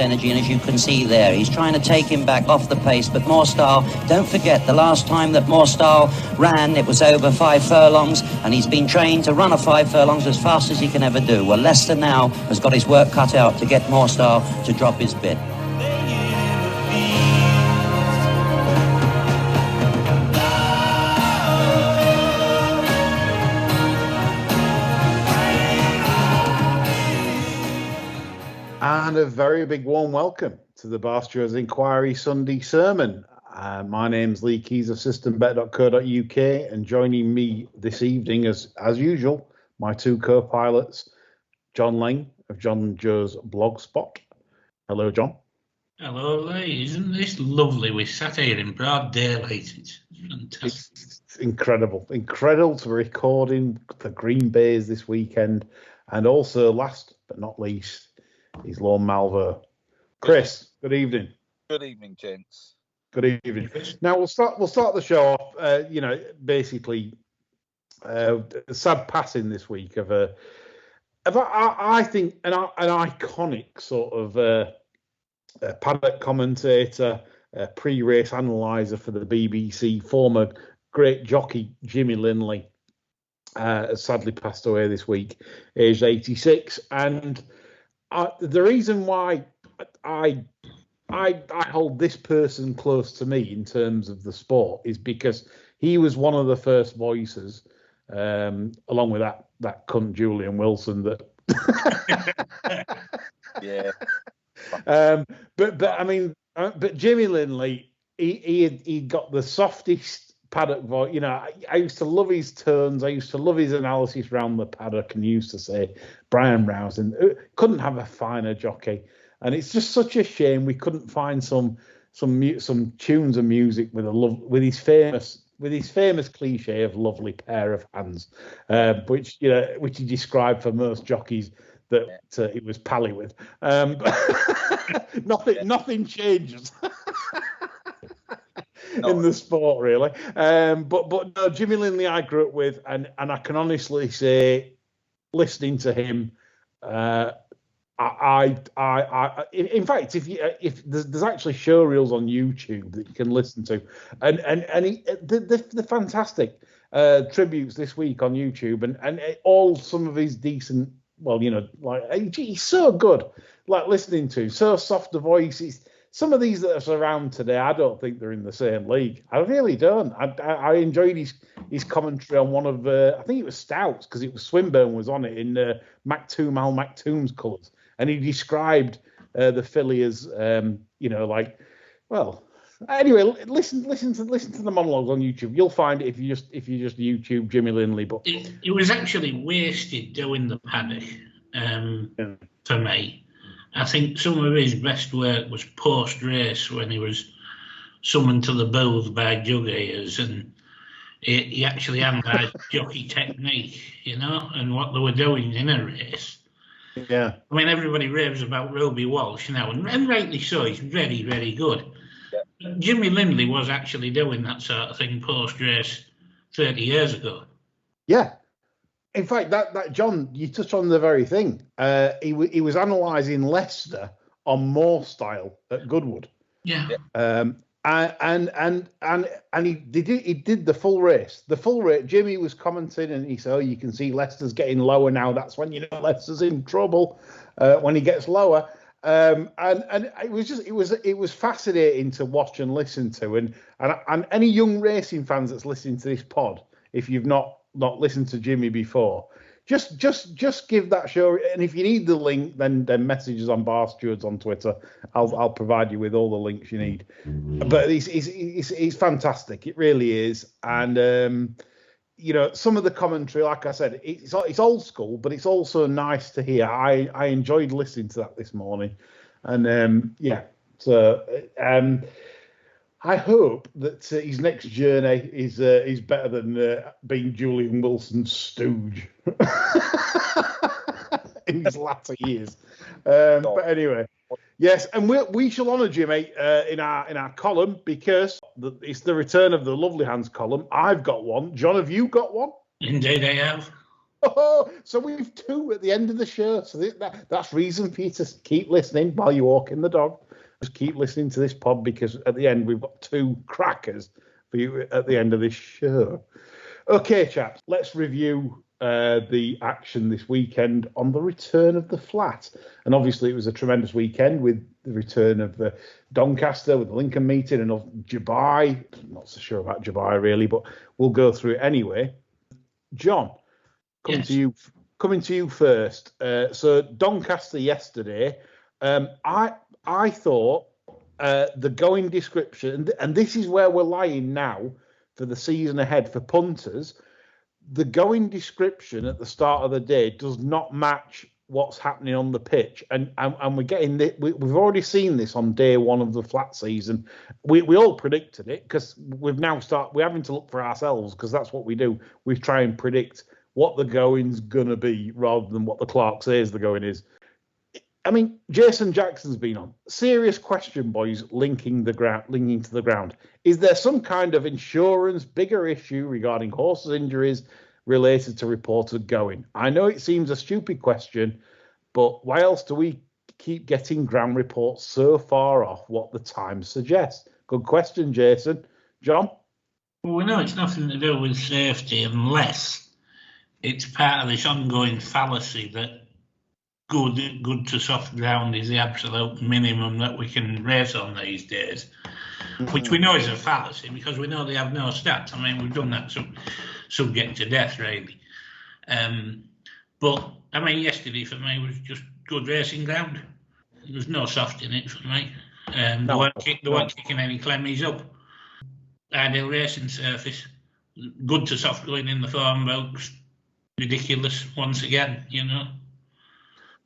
energy, and as you can see there, he's trying to take him back off the pace, but Moorstyle, don't forget, the last time that Moorstyle ran, it was over 5 furlongs, and he's been trained to run a 5 furlongs as fast as he can ever do. Well, Leicester now has got his work cut out to get Moorstyle to drop his bit. And a very big warm welcome to the Barstewards Inquiry Sunday Sermon. My name's Lee Keys of systembet.co.uk, and joining me this evening, as usual, my two co-pilots, John Lane of John Joe's Blogspot. Hello, John. Hello, Lee. Isn't this lovely? We sat here in broad daylight. It's fantastic. It's incredible to be recording the Green Bays this weekend, and also, last but not least, is Lorne Malvo. Chris, good evening. Good evening, gents. Good evening. Now we'll start the show off. Basically, a sad passing this week of I think an iconic sort of paddock commentator, pre-race analyzer for the BBC, former great jockey Jimmy Lindley, has sadly passed away this week, aged 86, and the reason why I hold this person close to me in terms of the sport is because he was one of the first voices, along with that cunt Julian Wilson that. Yeah. But Jimmy Lindley, he got the softest paddock voice. You know, I used to love his tones. I used to love his analysis around the paddock, and he used to say Brian Rousing couldn't have a finer jockey. And it's just such a shame we couldn't find some tunes of music with his famous cliche of lovely pair of hands, which he described for most jockeys that he was pally with. Nothing changes. In the sport, really. But no, Jimmy Lindley I grew up with, and I can honestly say, listening to him, in fact, if there's actually show reels on YouTube that you can listen to, and the fantastic tributes this week on YouTube, and all some of his decent, he's so good, like listening to, so soft a voice. Some of these that are around today, I don't think they're in the same league. I really don't. I enjoyed his commentary on one of, I think it was Stouts, because it was Swinburne was on it in Al Maktoum's colours, and he described the filly as, Anyway, listen to the monologues on YouTube. You'll find it if you just YouTube Jimmy Lindley. But it was actually wasted doing the paddock for me. I think some of his best work was post-race when he was summoned to the booth by Jockeys, and he actually analysed jockey technique, and what they were doing in a race. Yeah. I mean, everybody raves about Roby Walsh now, and rightly so. He's very, very good. Yeah. Jimmy Lindley was actually doing that sort of thing post-race 30 years ago. Yeah. In fact, that John, you touched on the very thing. He was analysing Leicester on Moorstyle at Goodwood. Yeah. And he did the full race. The full race. Jimmy was commenting, and he said, "Oh, you can see Leicester's getting lower now. That's when Leicester's in trouble when he gets lower." And it was fascinating to watch and listen to. And any young racing fans that's listening to this pod, if you've not listened to Jimmy before, just give that show. And if you need the link, then message us on Bar Stewards on Twitter. I'll provide you with all the links you need. But it's fantastic. It really is. And some of the commentary, like I said, it's old school, but it's also nice to hear. I enjoyed listening to that this morning, and I hope that his next journey is better than being Julian Wilson's stooge in his latter years. But anyway, yes, and we shall honour Jimmy in our column, because it's the return of the Lovely Hands column. I've got one. John, have you got one? Indeed, I have. Oh, so we've 2 at the end of the show. So that's reason for you to keep listening while you're walking the dog. Just keep listening to this pod, because at the end we've got 2 crackers for you at the end of this show. Okay, chaps, let's review the action this weekend on the return of the flat. And obviously it was a tremendous weekend with the return of the Doncaster, with the Lincoln meeting, and of Dubai. I'm not so sure about Dubai really, but we'll go through it anyway. John, coming to you first. So Doncaster yesterday, I thought the going description, and this is where we're lying now for the season ahead for punters. The going description at the start of the day does not match what's happening on the pitch, and we're getting we've already seen this on day 1 of the flat season. We all predicted it, because we're having to look for ourselves, because that's what we do. We try and predict what the going's gonna be rather than what the clerk says the going is. I mean, Jason Jackson's been on. Serious question, boys, linking to the ground. Is there some kind of insurance, bigger issue regarding horses' injuries related to reported going? I know it seems a stupid question, but why else do we keep getting ground reports so far off what the Times suggests? Good question, Jason. John? Well, we know it's nothing to do with safety, unless it's part of this ongoing fallacy that good to soft ground is the absolute minimum that we can race on these days, which we know is a fallacy, because we know they have no stats. I mean, we've done that subject to death, really. But, I mean, yesterday for me was just good racing ground. There was no soft in it for me. They weren't kicking any clemmies up. Ideal racing surface. Good to soft going in the form books. Ridiculous once again, you know.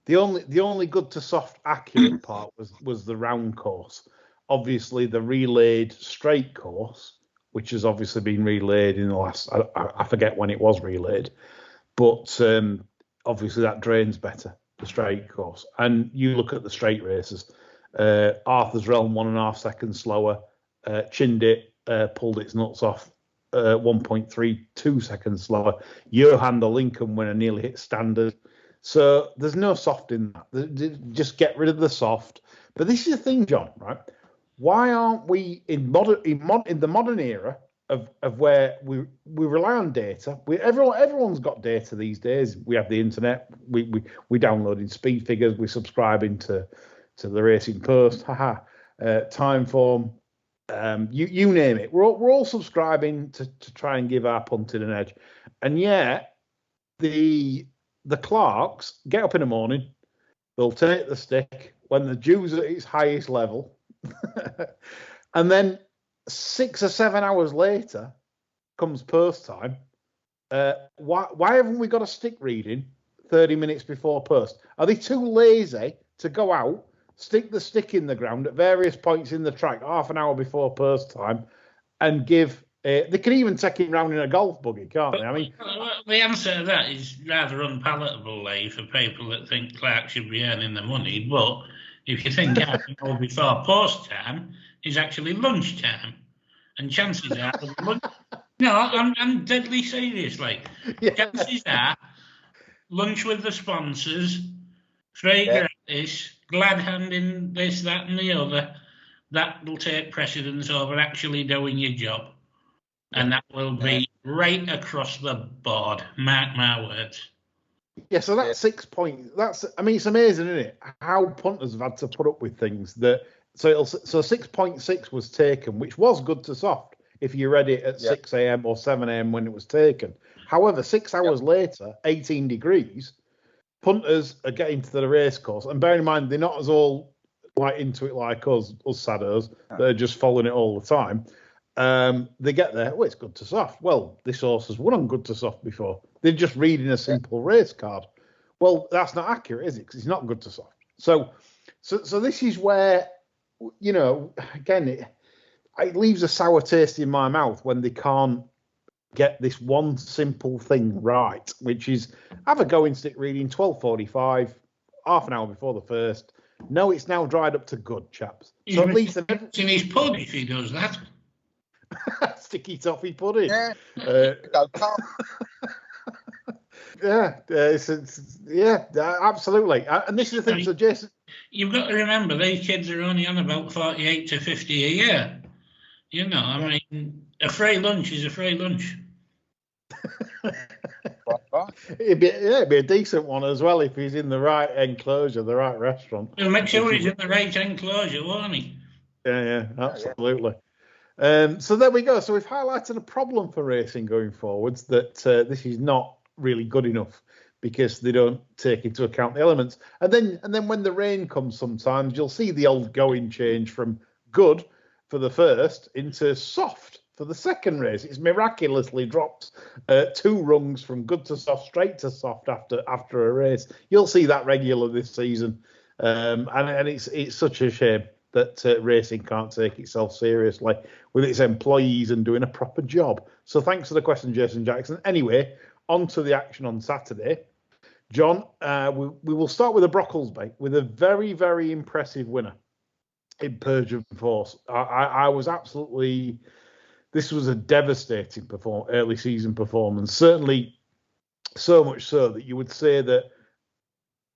The only good to soft accurate part was the round course. Obviously, the relayed straight course, which has obviously been relayed in the last, I forget when it was relayed, but obviously that drains better, the straight course. And you look at the straight races, Arthur's Realm 1.5 seconds slower, Chindit pulled its nuts off 1.32 seconds slower. Johan the Lincoln winner nearly hit standard. So there's no soft in that. Just get rid of the soft. But this is the thing, John, right? Why aren't we in the modern era of where we rely on data? Everyone's got data these days. We have the internet. We downloading speed figures. We're subscribing to the Racing Post. Timeform. You name it. We're all subscribing to try and give our punting an edge. And yet the clerks get up in the morning, they'll take the stick when the dew's at its highest level, and then 6 or 7 hours later comes post time. Why haven't we got a stick reading 30 minutes before post? Are they too lazy to go out, stick the stick in the ground at various points in the track half an hour before post time, and give... they can even take him round in a golf buggy, can't they? I mean, the answer to that is rather unpalatable, for people that think Clark should be earning the money. But if you think half an hour before post time is actually lunch time, and chances are, no, I'm deadly serious. Chances are, lunch with the sponsors, free gratis, glad handing this, that, and the other. That will take precedence over actually doing your job. And that will be right across the board. Mark my words. Yeah, so that's 6 points. It's amazing, isn't it? How punters have had to put up with things that. So 6.6 was taken, which was good to soft if you read it at 6 a.m. or 7 a.m. when it was taken. However, 6 hours later, 18 degrees, punters are getting to the race course. And bear in mind, they're not as all into it like us saddos. They're just following it all the time. They get there. Well, it's good to soft. Well, this horse has won on good to soft before. They're just reading a simple race card. Well, that's not accurate, is it? Because it's not good to soft. So this is where, again, it leaves a sour taste in my mouth when they can't get this one simple thing right, which is have a going stick reading 12:45, half an hour before the first. No, it's now dried up to good, chaps. So at least it's in his pud if he does that. Sticky toffee pudding. Yeah. Absolutely. And this is the thing. So, Jason, you've got to remember these kids are only on about 48 to 50 a year. You know, I mean, a free lunch is a free lunch. It'd be a decent one as well if he's in the right enclosure, the right restaurant. He'll make sure he's in the right enclosure, won't he? Yeah, absolutely. So there we go. So we've highlighted a problem for racing going forwards, that this is not really good enough because they don't take into account the elements. And then when the rain comes, sometimes you'll see the old going change from good for the first into soft for the second race. It's miraculously dropped 2 rungs from good to soft straight to soft after a race. You'll see that regular this season, and it's such a shame that racing can't take itself seriously with its employees and doing a proper job. So thanks for the question, Jason Jackson. Anyway, on to the action on Saturday. John, we will start with the Brocklesby with a very, very impressive winner in Persian Force. I was absolutely... This was a devastating early season performance. Certainly so much so that you would say that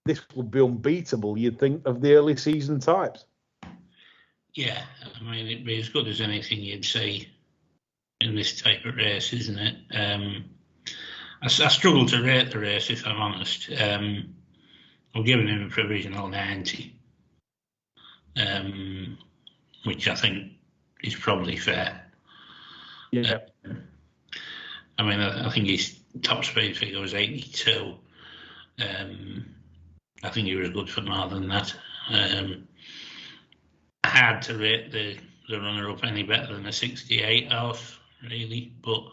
this would be unbeatable, you'd think, of the early season types. Yeah, I mean, it'd be as good as anything you'd see in this type of race, isn't it? I struggle to rate the race, if I'm honest. I'm giving him a provisional 90, which I think is probably fair. Yeah. I mean, I think his top speed figure was 82. I think he was good for more than that. Hard to rate the runner-up any better than a 68 horse, really. But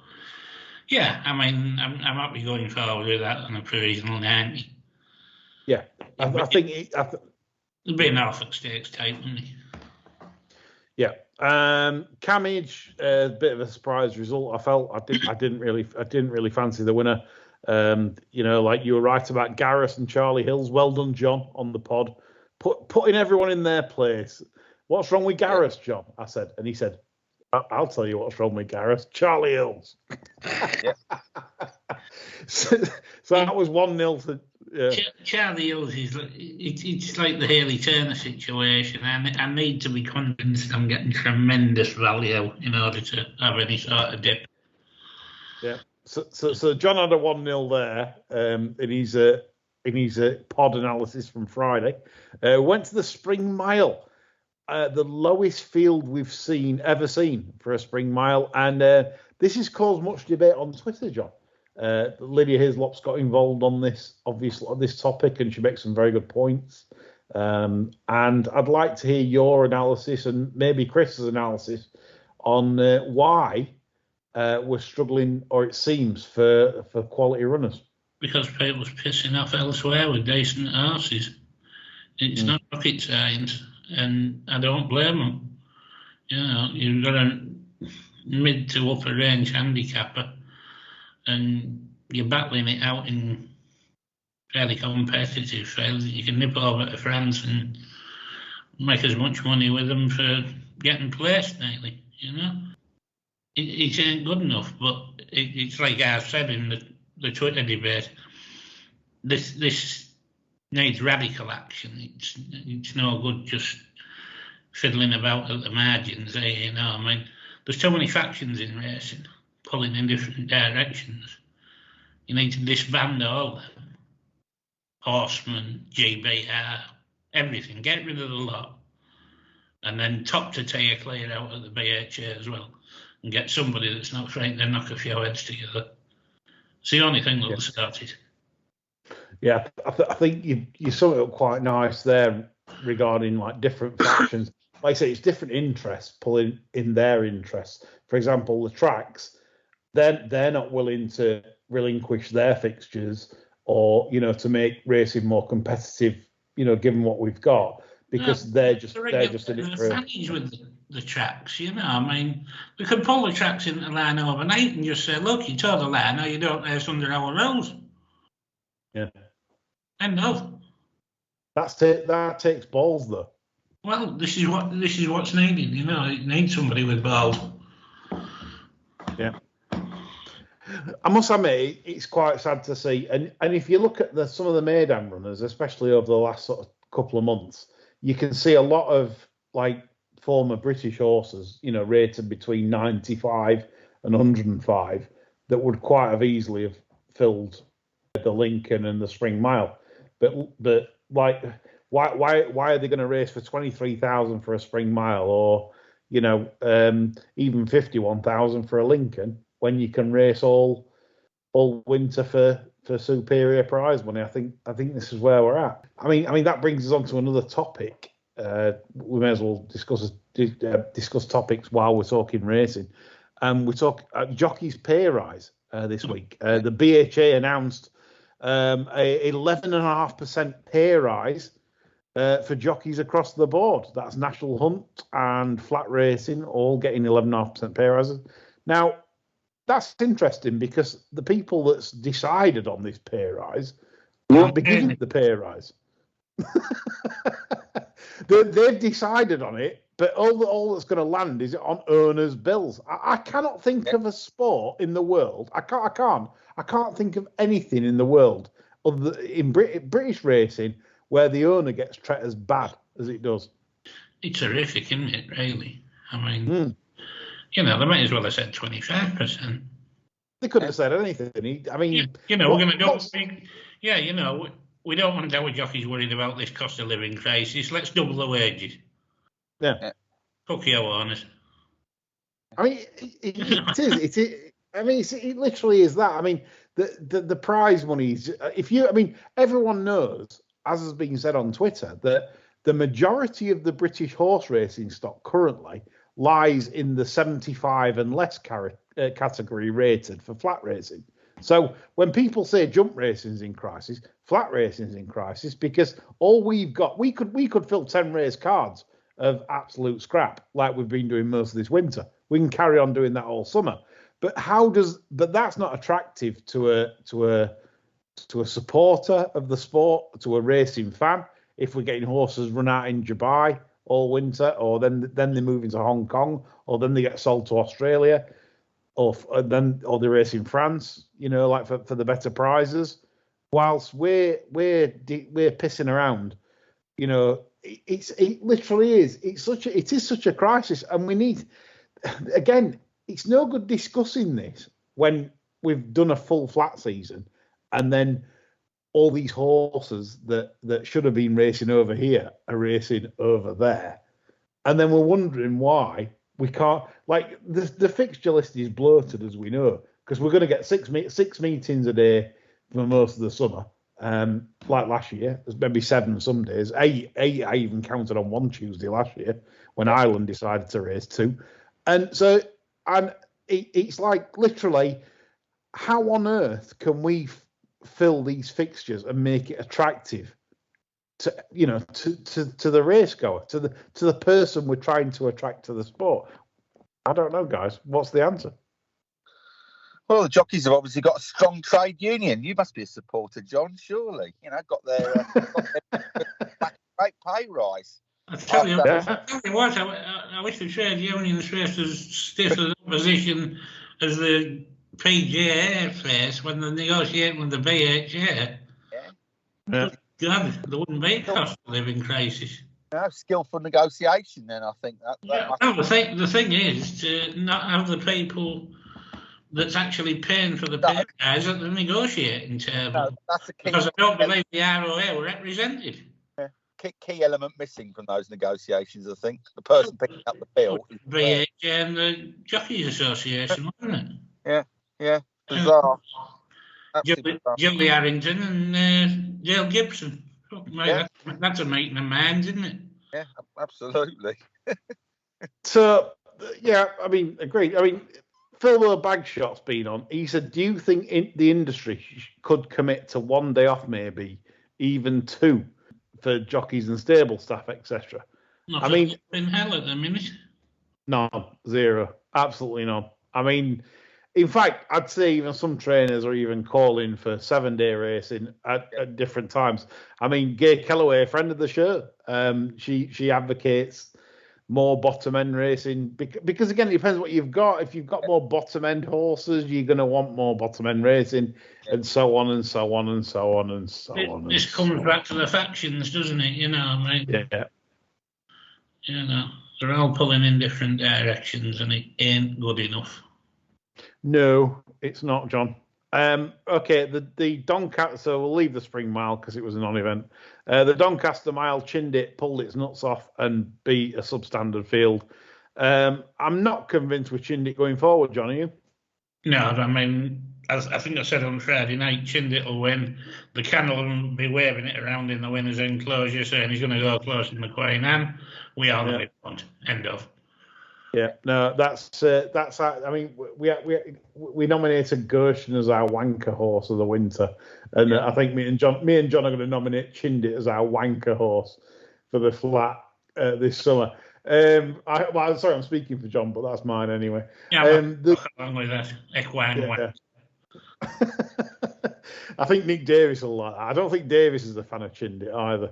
yeah, I mean, I'm happy going forward with that on a provisional 90. Yeah, I think it'd be an Norfolk Stakes type, wouldn't he? Yeah. Camage, a bit of a surprise result. I felt I didn't really fancy the winner. Like you were right about Gareth and Charlie Hills. Well done, John, on the pod, putting everyone in their place. What's wrong with Gareth, John? I said, and he said, "I'll tell you what's wrong with Gareth. Charlie Hills." so that was 1-0 to. Charlie Hills is it's like the Haley Turner situation. I need to be convinced I'm getting tremendous value in order to have any sort of dip. Yeah. So John had a 1-0 there in his pod analysis from Friday. Went to the Spring Mile, the lowest field we've ever seen for a Spring Mile, and this has caused much debate on Twitter, John. Lydia Hislop's got involved on this, obviously, on this topic, and she makes some very good points. And I'd like to hear your analysis and maybe Chris's analysis on why we're struggling, or it seems, for quality runners. Because people's pissing off elsewhere with decent horses. It's not rocket science, and I don't blame them. You know, you've got a mid to upper range handicapper, and you're battling it out in fairly competitive fields. You can nip over to France and make as much money with them for getting placed nearly, you know. It ain't good enough, but it's like I said in the Twitter debate, this needs radical action. It's no good just fiddling about at the margins, you know. I mean, there's too many factions in racing, pulling in different directions. You need to disband all of them. Horsemen, GBR, everything. Get rid of the lot. And then top to tail clear out of the BHA as well. And get somebody that's not frightened to knock a few heads together. It's the only thing that'll start it. Yeah, I think you sum it up quite nice there regarding like different factions. Like I say, it's different interests pulling in their interests. For example, the tracks, they're not willing to relinquish their fixtures or, you know, to make racing more competitive, you know, given what we've got, because they're just in it for with the tracks, you know. I mean, we could pull the tracks into the line overnight and just say, look, you told the line, no, you don't race under our rules. Yeah. End of. That takes balls, though. Well, this is what's needed, you know. It needs somebody with balls. Yeah. I must admit, it's quite sad to see. And if you look at some of the maiden runners, especially over the last sort of couple of months, you can see a lot of like former British horses, rated between 95 and 105, that would quite have easily have filled the Lincoln and the Spring Mile. But like, why are they going to race for 23,000 for a Spring Mile, or even 51,000 for a Lincoln, when you can race all winter for superior prize money? I think this is where we're at. I mean that brings us on to another topic. We may as well discuss topics while we're talking racing. We talk Jockeys pay rise this week. The BHA announced a 11.5% pay rise for jockeys across the board. That's National Hunt and Flat Racing all getting 11.5% pay rises. Now, that's interesting because the people that's decided on this pay rise won't be giving the pay rise. They've decided on it, but all that's going to land is on owners' bills. I cannot think of a sport in the world. I can't think of anything in the world in British racing where the owner gets treated as bad as it does. It's horrific, isn't it, really? I mean, they might as well have said 25%. They couldn't have said anything. We're going to do... we don't want our jockeys worried about this cost of living crisis. Let's double the wages. Yeah. Fuck you, honest. I mean, it is. I mean, it literally is that. I mean, the prize money is... everyone knows, as has been said on Twitter, that the majority of the British horse racing stock currently lies in the 75 and less category rated for flat racing. So when people say jump racing's in crisis, flat racing's in crisis, because all we've got, we could fill 10 race cards of absolute scrap like we've been doing most of this winter. We can carry on doing that all summer. But that's not attractive to a supporter of the sport, to a racing fan. If we're getting horses run out in Dubai all winter, or then they move into Hong Kong, or then they get sold to Australia, or they race in France, like for the better prizes. Whilst we're pissing around, it literally is. It is such a crisis, and we need, again, it's no good discussing this when we've done a full flat season, and then all these horses that should have been racing over here are racing over there. And then we're wondering why we can't, like, the fixture list is bloated, as we know, because we're going to get six meetings a day for most of the summer. Like last year, there's maybe 7 some days. 8 I even counted on one Tuesday last year when Ireland decided to race 2. And so, it's like, literally, how on earth can we fill these fixtures and make it attractive to the race goer, to the person we're trying to attract to the sport? I don't know, guys. What's the answer? Well, the jockeys have obviously got a strong trade union. You must be a supporter, John, surely. Got their great pay rise. I tell you what, I wish the trade unions faced as stiff an opposition as the PGA face when they're negotiating with the BHA. Yeah. God, there wouldn't be a cost of living crisis. No, skillful negotiation. Then I think the thing is to not have the people that's actually paying for the pay rise at the negotiating table. No, that's the key. Because I don't believe the ROA were represented. Yeah. Key element missing from those negotiations, I think. The person picking up the bill. BHA and the Jockeys Association, wasn't it? Yeah. Bizarre. Julie Harrington and Dale Gibson. That's a meeting of minds, isn't it? Yeah, absolutely. So, agreed. Phil Bagshot's been on. He said, do you think the industry could commit to 1 day off, maybe even 2, for jockeys and stable staff, etc.? In hell at the minute. None. 0. Absolutely none. In fact, I'd say even some trainers are even calling for 7-day racing at different times. Gay Kellaway, a friend of the show, she advocates more bottom end racing because again, it depends what you've got. If you've got more bottom end horses, you're going to want more bottom end racing, and so on and so on and so on and so on. This comes back to the factions, doesn't it? You know, I mean, yeah. You know, they're all pulling in different directions, and it ain't good enough. No, it's not, John. Okay, the Doncaster. So we'll leave the Spring Mile because it was a non-event. The Doncaster Mile, Chindit pulled its nuts off and beat a substandard field. I'm not convinced with Chindit going forward, John. Are you? No, I mean, as I think I said on Friday night, Chindit will win. The Kennel will be waving it around in the winner's enclosure, saying he's going to go close in the Queen Anne. We all know it won't. End of. Yeah, no, that's. I mean, we nominated Gershon as our wanker horse of the winter, and I think me and John are going to nominate Chindit as our wanker horse for the flat this summer. Sorry, I'm speaking for John, but that's mine anyway. Yeah, along with that, Equine. I think Nick Davis will like that. I don't think Davis is a fan of Chindit either.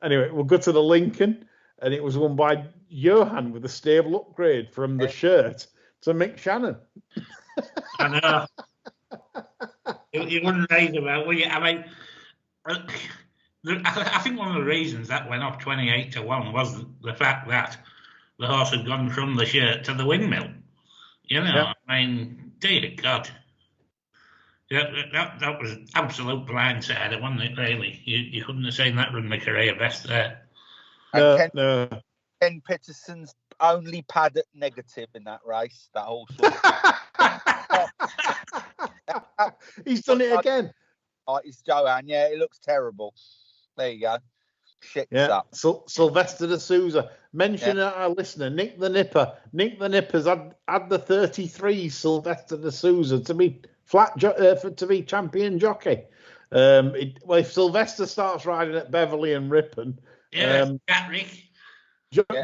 Anyway, we'll go to the Lincoln, and it was won by Johan with a stable upgrade from the shirt to Mick Shannon. I know. You wouldn't write about, will you? I mean, I think one of the reasons that went off 28-1 was the fact that the horse had gone from the shirt to the windmill. You know, I mean, dear God. That was absolute blindside, wasn't it, really? You couldn't have seen that run the career best there. No. Ken Pitterson's only pad at negative in that race, that whole He's done it again. Oh, it's Joanne, it looks terrible. There you go. Shit up. Sylvester de Souza. Mention our listener, Nick the Nipper. Nick the Nipper's had the 33 Sylvester de Souza to be to be champion jockey. If Sylvester starts riding at Beverley and Ripon,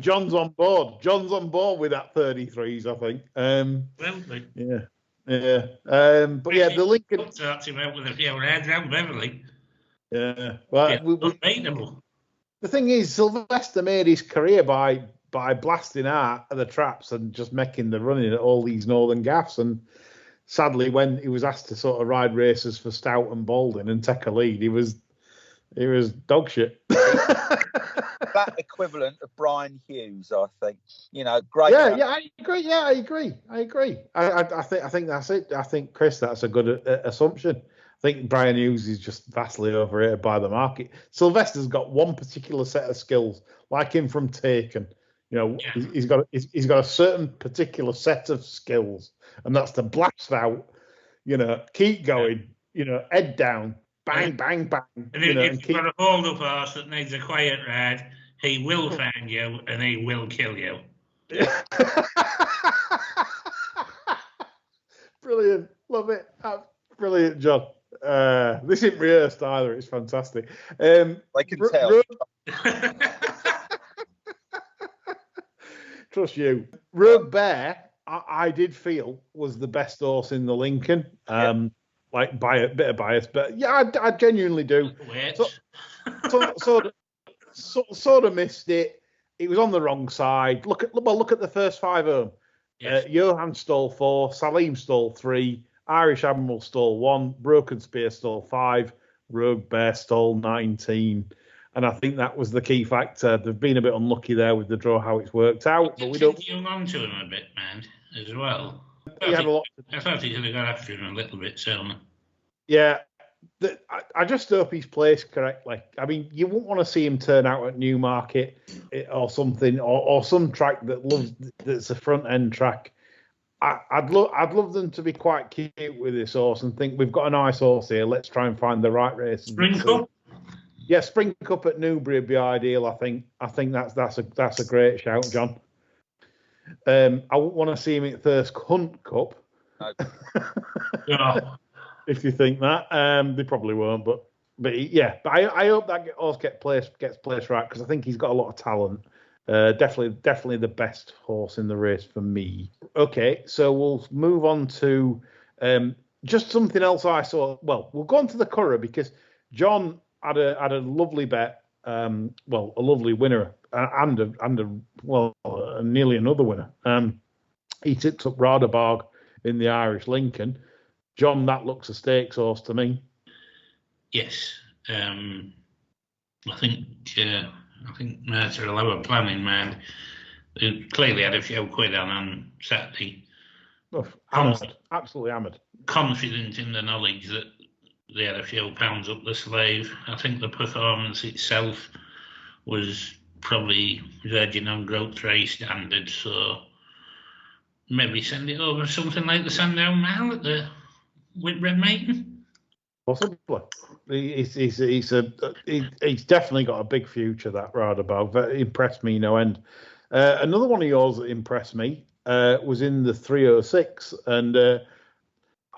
John's on board. John's on board with that 33s, I think. But the Lincoln starts him out with a few rides around Beverley. Yeah, well, the thing is, Sylvester made his career by blasting out of the traps and just making the running at all these northern gaffs. And sadly, when he was asked to sort of ride races for Stout and Baldwin and take a lead, he was dog shit. That equivalent of Brian Hughes, I think. You know, great. I agree. I think that's it. I think, Chris, that's a good assumption. I think Brian Hughes is just vastly overrated by the market. Sylvester's got one particular set of skills, like him from Taken. You know, he's got a certain particular set of skills, and that's to blast out. You know, keep going. You know, head down, bang, bang, bang. And if you've got a hold-up horse that needs a quiet ride, he will find you and he will kill you. Brilliant, love it. Brilliant, John. This isn't rehearsed either. It's fantastic. I can tell. Trust you. Rogue Bear, I did feel was the best horse in the Lincoln. Like by a bit of bias, but I genuinely do. Sort of missed it. It was on the wrong side. Look at the first 5 home. Yes. Johan stole 4, Salim stole 3, Irish Admiral stole 1, Broken Spear stole 5, Rogue Bear stole 19. And I think that was the key factor. They've been a bit unlucky there with the draw, how it's worked out. But we don't. You hung on to him a bit, man, as well. I thought he could have got after him a little bit sooner. Yeah. I just hope he's placed correctly. I mean, you wouldn't want to see him turn out at Newmarket or something, or some track that's a front end track. I'd love them to be quite cute with this horse and think we've got a nice horse here. Let's try and find the right race. Spring Cup. Yeah, Spring Cup at Newbury would be ideal. I think that's a great shout, John. I wouldn't want to see him at Thirsk Hunt Cup. No. If you think that, they probably won't. But I hope that horse gets placed right because I think he's got a lot of talent. Definitely the best horse in the race for me. Okay, so we'll move on to just something else I saw. Well, we'll go on to the Curragh because John had a lovely bet well, a lovely winner and nearly another winner. He tipped up Radeberg in the Irish Lincoln. John, that looks a stakes horse to me. Yes, I think Mercer will have a plan in mind. They clearly had a few quid on Saturday. Hammered, absolutely hammered. Confident in the knowledge that they had a few pounds up the slave. I think the performance itself was probably verging on Growth Race standards, so maybe send it over something like the Sandown Mile at the Whitbread Maiden. Possibly. He's definitely got a big future, that Radeberg. That impressed me no end. Another one of yours that impressed me was in the 306, and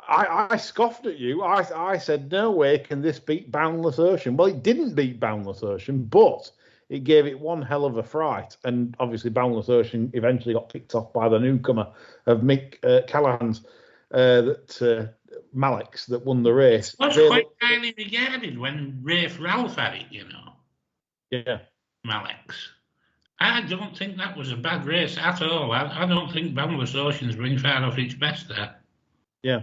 I scoffed at you. I said, no way can this beat Boundless Ocean. Well, it didn't beat Boundless Ocean, but it gave it one hell of a fright. And obviously, Boundless Ocean eventually got picked off by the newcomer of Mick Callahan's, Malex, that won the race. It was quite highly regarded when Rafe Ralph had it, you know. Yeah. Malex. I don't think that was a bad race at all. I don't think Boundless Ocean's been far off its best there. Yeah.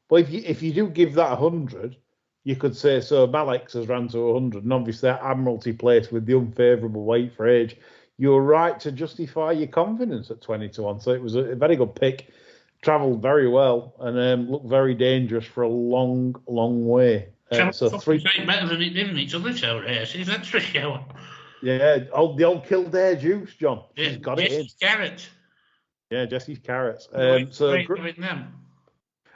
Well, if you do give that 100, you could say, so Malex has ran to 100, and obviously that Admiralty place with the unfavourable weight for age, you're right to justify your confidence at 20-1. So it was a very good pick, travelled very well, and looked very dangerous for a long, long way. So better than it did in its other two races, that's for sure. Yeah, the old Kildare juice, John. He's got it in. Carrots. Yeah, Jesse's Carrots.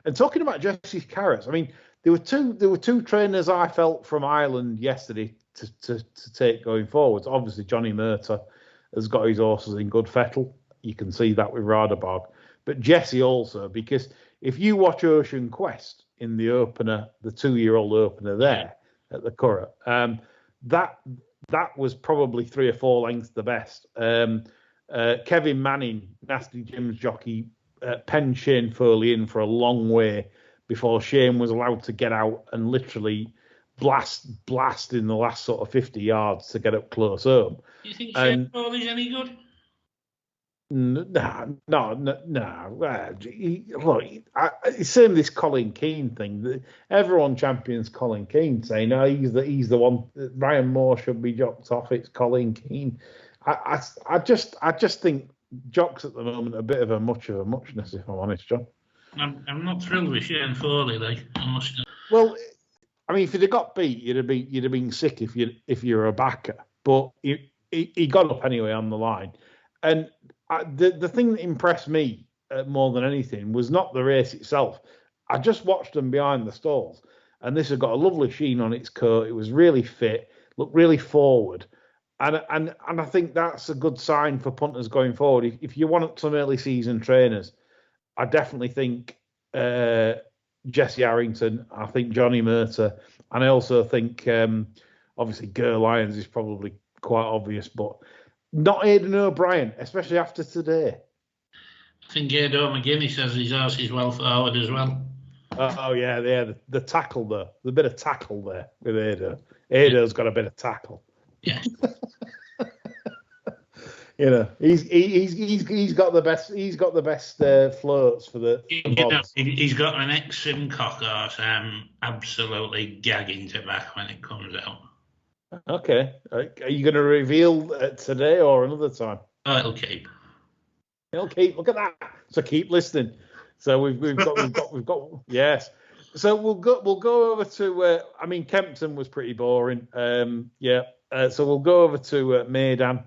And talking about Jesse's Carrots, I mean, there were two trainers I felt from Ireland yesterday to take going forwards. Obviously, Johnny Murtagh has got his horses in good fettle. You can see that with Radeberg. But Jesse also, because if you watch Ocean Quest in the opener, the 2-year-old opener there at the Curragh, that was probably 3 or 4 lengths the best. Kevin Manning, Nasty Jim's jockey, penned Shane Foley in for a long way before Shane was allowed to get out and literally blast in the last sort of 50 yards to get up close home. Do you think Shane Foley's any good? No. Look, it's same this Colin Keane thing. Everyone champions Colin Keane, saying, "No, he's the one. Ryan Moore should be jocked off. It's Colin Keane." I just think jocks at the moment are a bit of a muchness, if I'm honest, John. I'm not thrilled with Shane Foley, though. Well, I mean, if he'd have got beat, you'd have been sick if you're a backer. But he got up anyway on the line, and the thing that impressed me more than anything was not the race itself. I just watched them behind the stalls, and this had got a lovely sheen on its coat. It was really fit, looked really forward, and I think that's a good sign for punters going forward. If you want some early season trainers, I definitely think Jesse Harrington. I think Johnny Murtagh, and I also think obviously Ger Lyons is probably quite obvious, but not Aidan O'Brien, especially after today. I think Aidan McGuinness says his horse is well forward as well. Oh yeah, the tackle there, the bit of tackle there with Aidan. Aidan's got a bit of tackle. Yeah. You know, he's got the best. He's got the best floats for the. He's got an ex-Simcock horse. I'm absolutely gagging to back when it comes out. Okay, are you going to reveal today or another time? Oh, it'll keep. It'll keep. Look at that. So keep listening. So we've got yes. So we'll go over to. I mean, Kempton was pretty boring. So we'll go over to Maidan.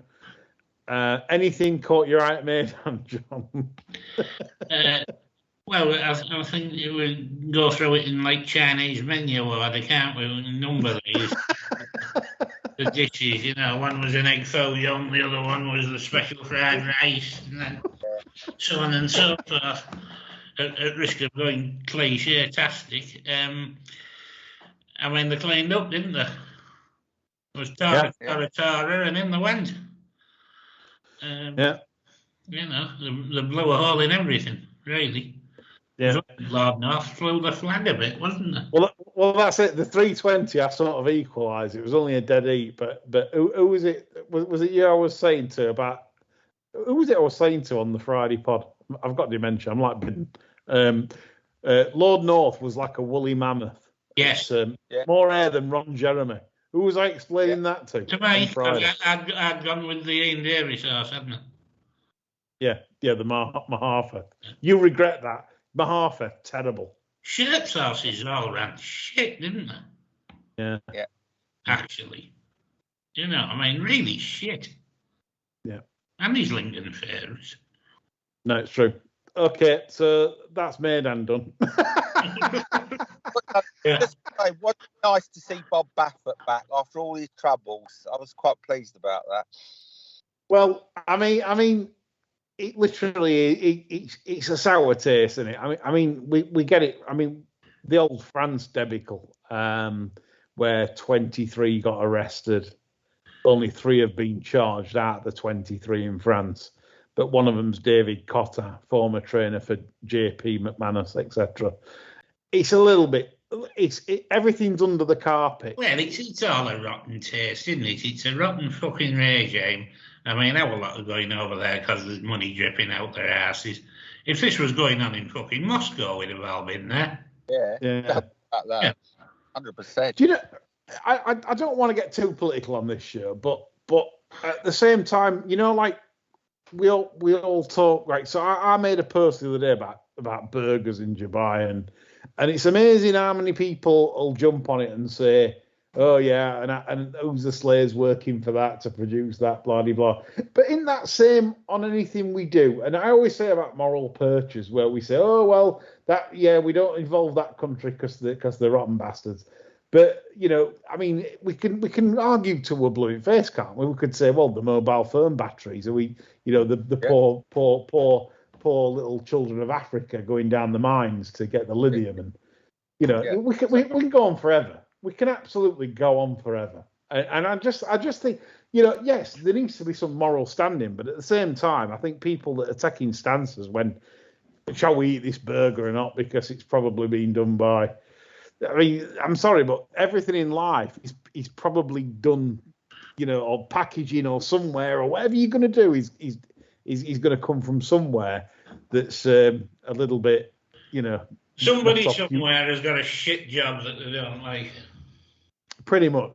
Anything caught your eye at Maidan, John? Well, I think you would go through it in like Chinese menu order, can't we? A number of these. The dishes, you know, one was an egg foo young, the other one was the special fried rice, and then so on and so forth. At risk of going cliche-tastic, I mean, they cleaned up, didn't they? It was Tara, and in they went. You know, they blew a hole in everything, really. Yeah. Lord North flew the flag a bit, wasn't there? Well, that's it. The 320, I sort of equalised. It was only a dead heat, but who was it? Was it you I was saying to about? Who was it I was saying to on the Friday pod? I've got dementia. I'm like, Lord North was like a woolly mammoth. Yes. More hair than Ron Jeremy. Who was I explaining that to? To me, I'd gone with the Ian Davis horse, hadn't I? Yeah, the Mahafa. You regret that. Mahafa, terrible. Shirts horses all ran shit, didn't they? Yeah. Actually. You know, I mean, really shit. Yeah. And these Lincoln Fairs. No, it's true. Okay, so that's made and done. Just say, what nice to see Bob Baffert back after all his troubles. I was quite pleased about that. Well, I mean, it literally it's a sour taste, isn't it? I mean, we get it. I mean, the old France debacle, where 23 got arrested, only 3 have been charged out of the 23 in France, but one of them's David Cotter, former trainer for JP McManus, etc. It's a little bit. Everything's under the carpet. Well, it's all a rotten taste, isn't it? It's a rotten fucking regime. I mean, our lot are going over there because there's money dripping out their asses. If this was going on in fucking Moscow, we'd have all been there. Yeah. About that. 100%. Do you know? I don't want to get too political on this show, but at the same time, you know, like we all talk, right? So I made a post the other day about burgers in Dubai, and it's amazing how many people will jump on it and say, oh yeah, and who's the slaves working for that to produce that, blah blah blah. But in that same on anything we do, and I always say about moral purchase, where we say, oh well, that we don't involve that country because they're rotten bastards. But you know, I mean, we can argue till we're blue in face, can't we? We could say, well, the mobile phone batteries, are we, you know, the poor little children of Africa going down the mines to get the lithium, and you know, we can go on forever. We can absolutely go on forever. And I just think, you know, yes, there needs to be some moral standing, but at the same time, I think people that are taking stances when, shall we eat this burger or not, because it's probably been done by, I mean, I'm sorry, but everything in life is probably done, you know, or packaging or somewhere or whatever you're going to do is going to come from somewhere that's a little bit, you know. Somebody somewhere has got a shit job that they don't like. Pretty much.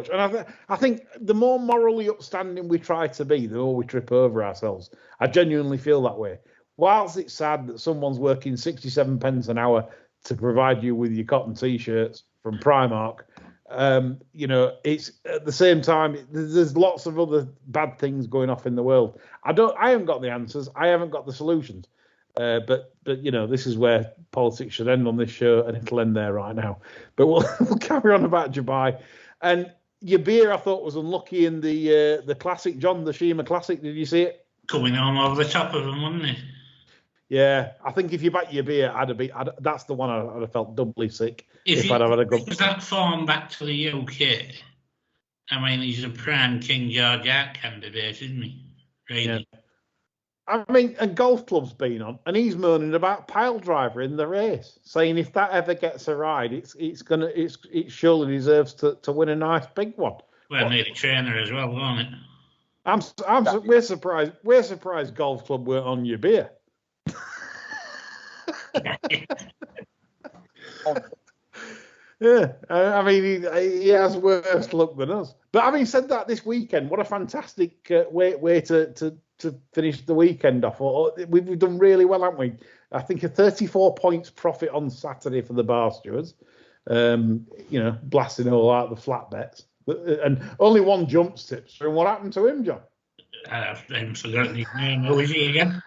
And I think the more morally upstanding we try to be, the more we trip over ourselves. I genuinely feel that way. Whilst it's sad that someone's working 67 pence an hour to provide you with your cotton T-shirts from Primark, you know, it's at the same time, there's lots of other bad things going off in the world. I haven't got the answers. I haven't got the solutions. But you know, this is where politics should end on this show, and it'll end there right now. But we'll carry on about Dubai. And your beer, I thought, was unlucky in the classic, John, the Shima Classic. Did you see it? Coming home over the top of them, wasn't it? Yeah, I think if you back your beer, that's the one I'd have felt doubly sick if I'd have had a good. That form back to the UK. I mean, he's a prime King George Art candidate, isn't he? Really. Yeah. I mean, and golf club's been on, and he's moaning about pile driver in the race, saying if that ever gets a ride, it surely deserves to win a nice big one. Well, need a trainer as well, won't it? We're surprised. We're surprised golf club weren't on your beer. Yeah, I mean, he has worse luck than us. But having said that, this weekend, what a fantastic way to finish the weekend off. We've done really well, haven't we? I think a 34 points profit on Saturday for the bar stewards. You know, blasting all out the flat bets. And only one jumps tips. And what happened to him, John? I've forgotten his name. Who is he again?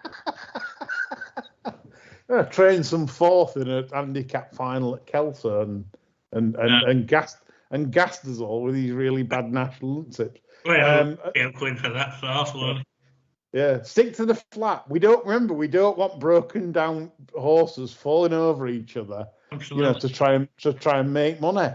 Trained some fourth in a handicap final at Kelso and gassed us all with these really bad national tips. Well, quid for that fourth one. Yeah, stick to the flat. We don't want broken down horses falling over each other. Absolutely. You know, to try and make money.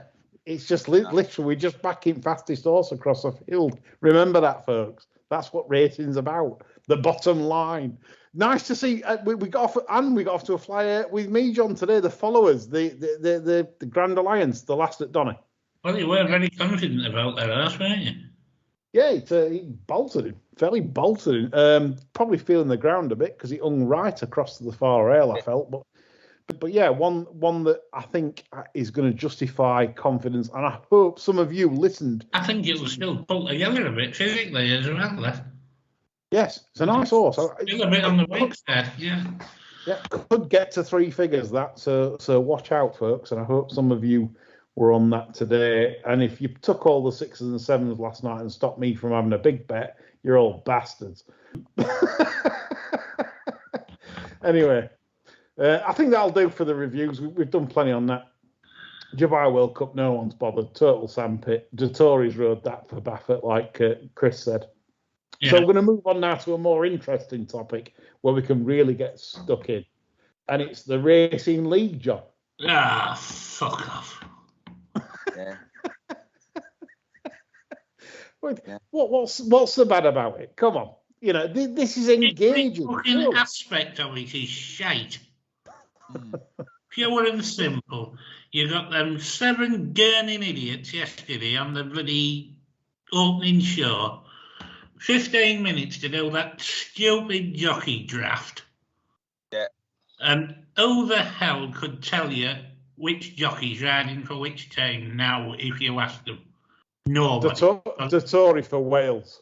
It's just literally we're just backing fastest horse across the field. Remember that, folks. That's what racing's about. The bottom line. Nice to see. We got off to a flyer with me, John, today. The followers, the Grand Alliance, the last at Donny. Well, you were very confident about that horse, weren't you? Yeah, he bolted him, fairly bolted him. Probably feeling the ground a bit because he hung right across to the far rail, I felt. But yeah, one that I think is going to justify confidence, and I hope some of you listened. I think it was still pulled together a bit physically as well. Yes, it's a nice horse. Still a bit on the weak side, yeah. Yeah, could get to 3 figures that. So watch out, folks, and I hope some of you were on that today. And if you took all the 6s and 7s last night and stopped me from having a big bet, you're all bastards. Anyway, I think that'll do for the reviews. We've done plenty on that. Dubai World Cup, no one's bothered. Total sandpit. Tories rode that for Baffert, like Chris said. Yeah. So we're going to move on now to a more interesting topic where we can really get stuck in. And it's the Racing League, John. Ah, fuck off. Yeah. What's so bad about it? Come on. You know, this is engaging. The fucking aspect of it is shite. Pure and simple. You got them 7 gurning idiots yesterday on the bloody opening show. 15 minutes to do that stupid jockey draft. Yeah. And who the hell could tell you which jockey's riding for which team now if you ask them? Nobody. The Tory for Wales.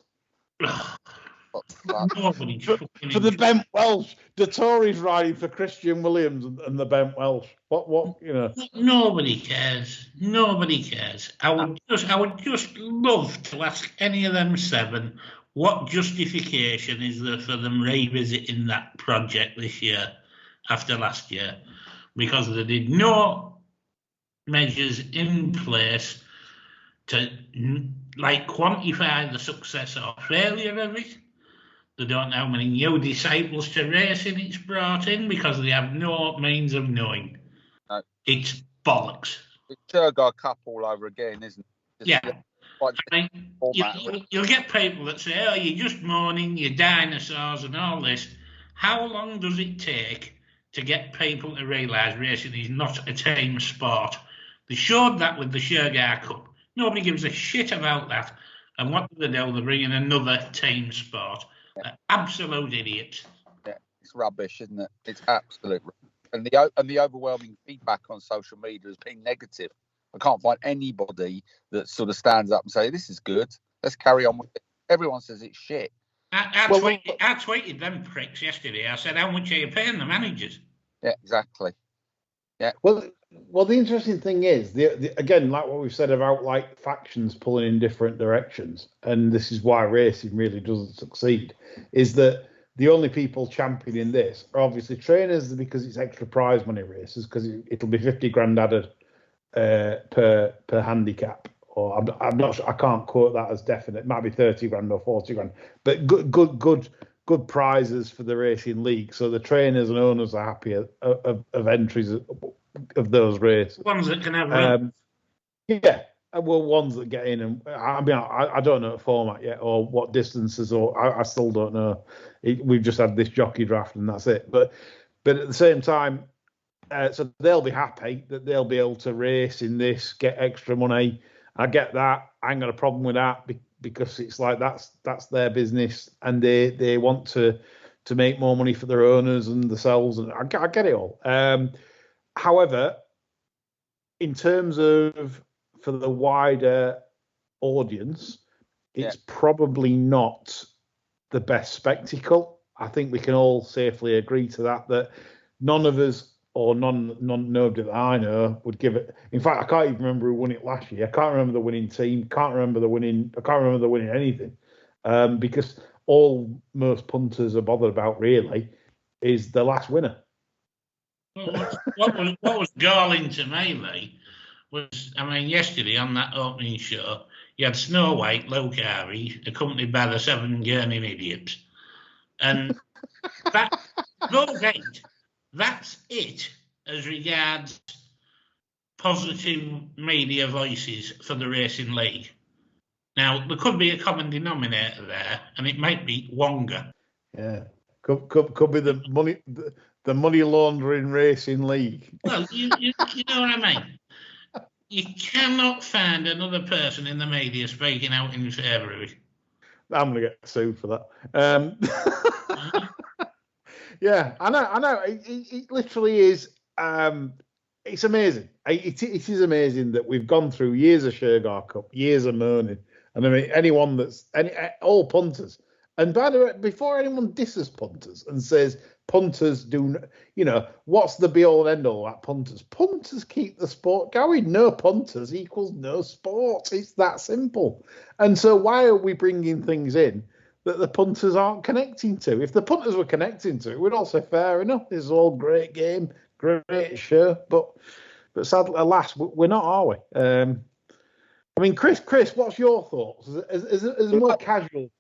Nobody. For the Bent Welsh. The Tories riding for Christian Williams and the Bent Welsh. What you know? Nobody cares. Nobody cares. I would just love to ask any of them 7 what justification is there for them revisiting that project this year after last year, because they did no measures in place to quantify the success or failure of it. They don't know how many new disciples to racing it's brought in because they have no means of knowing. No. It's bollocks. It's Shergar Cup all over again, isn't it? Yeah. I mean, you'll get people that say, oh, you're just mourning your dinosaurs and all this. How long does it take to get people to realise racing is not a team sport? They showed that with the Shergar Cup. Nobody gives a shit about that. And what do? They bring in another team sport. Absolute idiots. Yeah, it's rubbish, isn't it? It's absolute rubbish. And the overwhelming feedback on social media has been negative. I can't find anybody that sort of stands up and say, this is good, let's carry on with it. Everyone says it's shit. I tweeted them pricks yesterday. I said, how much are you paying the managers? Yeah, exactly. Yeah. Well, the interesting thing is, again, like what we've said about like factions pulling in different directions, and this is why racing really doesn't succeed, is that the only people championing this are obviously trainers because it's extra prize money races, because it'll be 50 grand added per handicap, or I'm not sure, I can't quote that as definite. It might be 30 grand or 40 grand, but good prizes for the racing league. So the trainers and owners are happy of entries of those races. Ones that can have yeah, well, ones that get in, and I mean, I don't know the format yet or what distances, or I still don't know. We've just had this jockey draft and that's it. But at the same time, so they'll be happy that they'll be able to race in this, get extra money. I get that. I ain't got a problem with that because it's like that's their business, and they want to make more money for their owners and themselves, and I get it all. However, in terms of for the wider audience, it's probably not the best spectacle. I think we can all safely agree to that none of us, or nobody that I know, would give it. In fact, I can't even remember who won it last year. I can't remember the winning team. I can't remember the winning anything, because all most punters are bothered about really is the last winner. What was galling to me, Lee, was, I mean, yesterday on that opening show, you had Snow White, Luke Harvey, accompanied by the 7 gurning idiots. And those 8, that's it as regards positive media voices for the Racing League. Now, there could be a common denominator there, and it might be Wonga. Yeah. Could be the money laundering racing league. Well, you know what I mean. You cannot find another person in the media speaking out in favour of it. I'm going to get sued for that. Yeah, I know. It literally is. It's amazing. It is amazing that we've gone through years of Shergar Cup, years of moaning, and I mean anyone all punters. And by the way, before anyone disses punters and says punters do, what's the be all and end all about punters? Punters keep the sport going. No punters equals no sport. It's that simple. And so why are we bringing things in that the punters aren't connecting to? If the punters were connecting to it, we'd all say fair enough. This is all great game, great show. But sadly, alas, we're not, are we? I mean, Chris, what's your thoughts as a more casual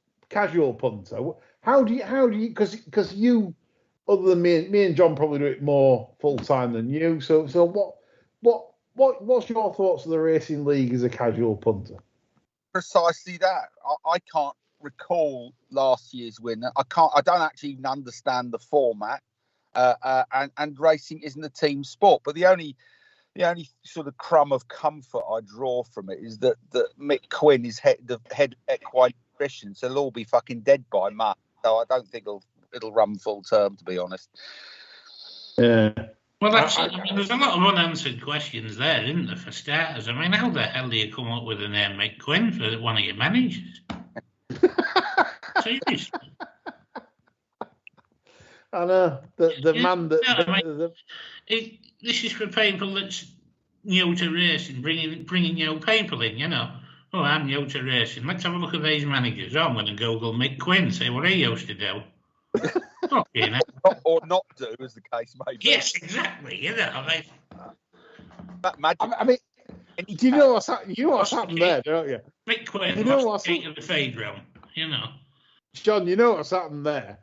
punter? How do you? Because you, other than me and John probably do it more full time than you. So what's your thoughts of the racing league as a casual punter? Precisely that. I can't recall last year's winner. I don't actually even understand the format. And racing isn't a team sport. But the only sort of crumb of comfort I draw from it is that Mick Quinn is head equine nutrition, so they'll all be fucking dead by March. So I don't think it'll run full term, to be honest. Yeah. Well, there's a lot of unanswered questions there, isn't there, for starters? I mean, how the hell do you come up with the name Mick Quinn for one of your managers? Seriously. I know the man that. This is for people that's new to racing, bringing new people in. Oh, I'm new to racing. Let's have a look at these managers. Oh, I'm going to Google Mick Quinn, see what he used to do. Fucking hell. Or not do, as the case may be. Yes, exactly. I mean, do you know what's happened? You know what's happened there, don't you? Mick Quinn, you know what's the feed room. John, you know what's happened there.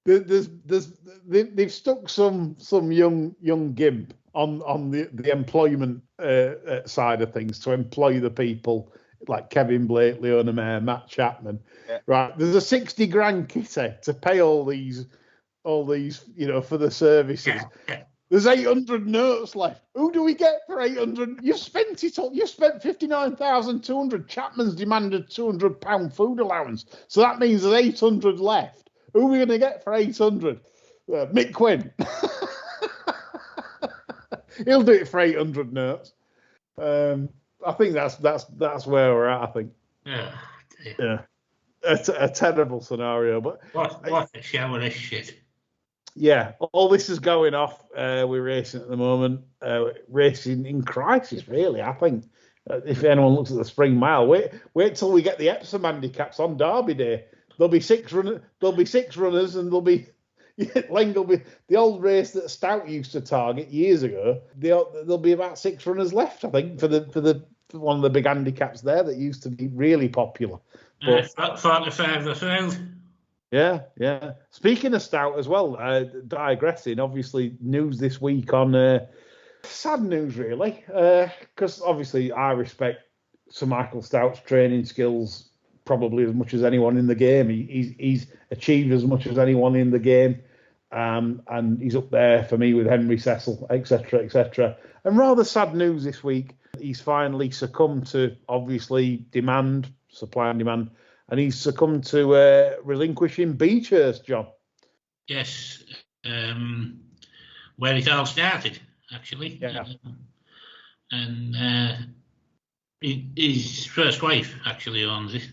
They've stuck some young gimp on the employment side of things to employ the people like Kevin Blake, Leona Mayer, Matt Chapman. Yeah. Right, there's a 60 grand kitty to pay all these for the services. Yeah. There's 800 notes left. Who do we get for 800? You've spent it all. You've spent 59,200. Chapman's demanded £200 food allowance, so that means there's 800 left. Who are we going to get for 800? Mick Quinn. He'll do it for 800 notes. I think that's where we're at. I think. Yeah. A terrible scenario, but what a shower of shit. Yeah, all this is going off. We're racing at the moment. Racing in crisis, really. I think if anyone looks at the Spring Mile, wait till we get the Epsom handicaps on Derby Day. There'll be six runners, and there'll be the old race that Stout used to target years ago. There'll be about 6 runners left, I think, for one of the big handicaps there that used to be really popular. But 45 the field. Yeah. Speaking of Stout as well, digressing, obviously news this week on sad news really, because obviously I respect Sir Michael Stout's training skills probably as much as anyone in the game. He's achieved as much as anyone in the game, and he's up there for me with Henry Cecil, etc. And rather sad news this week. He's finally succumbed to obviously supply and demand, and he's succumbed to relinquishing Beechhurst, John. Yes, where it all started, actually. Yeah. And his first wife actually owns it.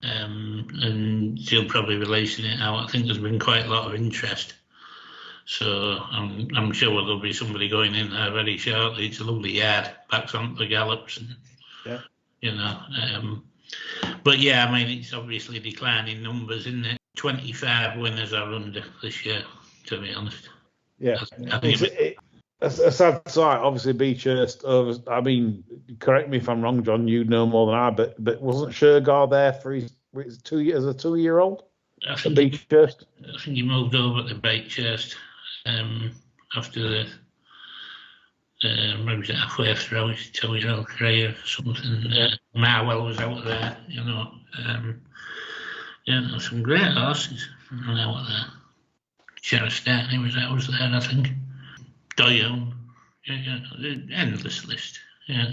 And she'll probably be releasing it out. I think there's been quite a lot of interest. So I'm sure there'll be somebody going in there very shortly. It's a lovely yard, backs onto the gallops. And, but yeah, I mean, it's obviously declining numbers, isn't it? 25 winners are under this year, to be honest. Yeah. It's a sad sight. Obviously, Beechhurst, I mean, correct me if I'm wrong, John, you know more than I, but wasn't Shergar there for his 2 years, as a 2-year-old? I think Beechhurst? I think he moved over to Beechhurst after maybe halfway through his 2-year-old career or something. Marwell was out there, Yeah, there's some great horses. I know what they're. Sheriff Statney was there, I think. Doyle. Endless list. Yeah.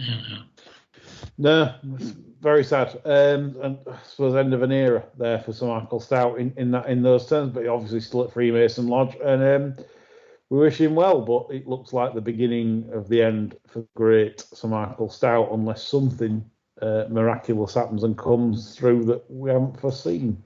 No, it's very sad. And I suppose end of an era there for Sir Michael Stout in those terms, but obviously still at Freemason Lodge. And we wish him well, but it looks like the beginning of the end for great Sir Michael Stout, unless something miraculous happens and comes through that we haven't foreseen.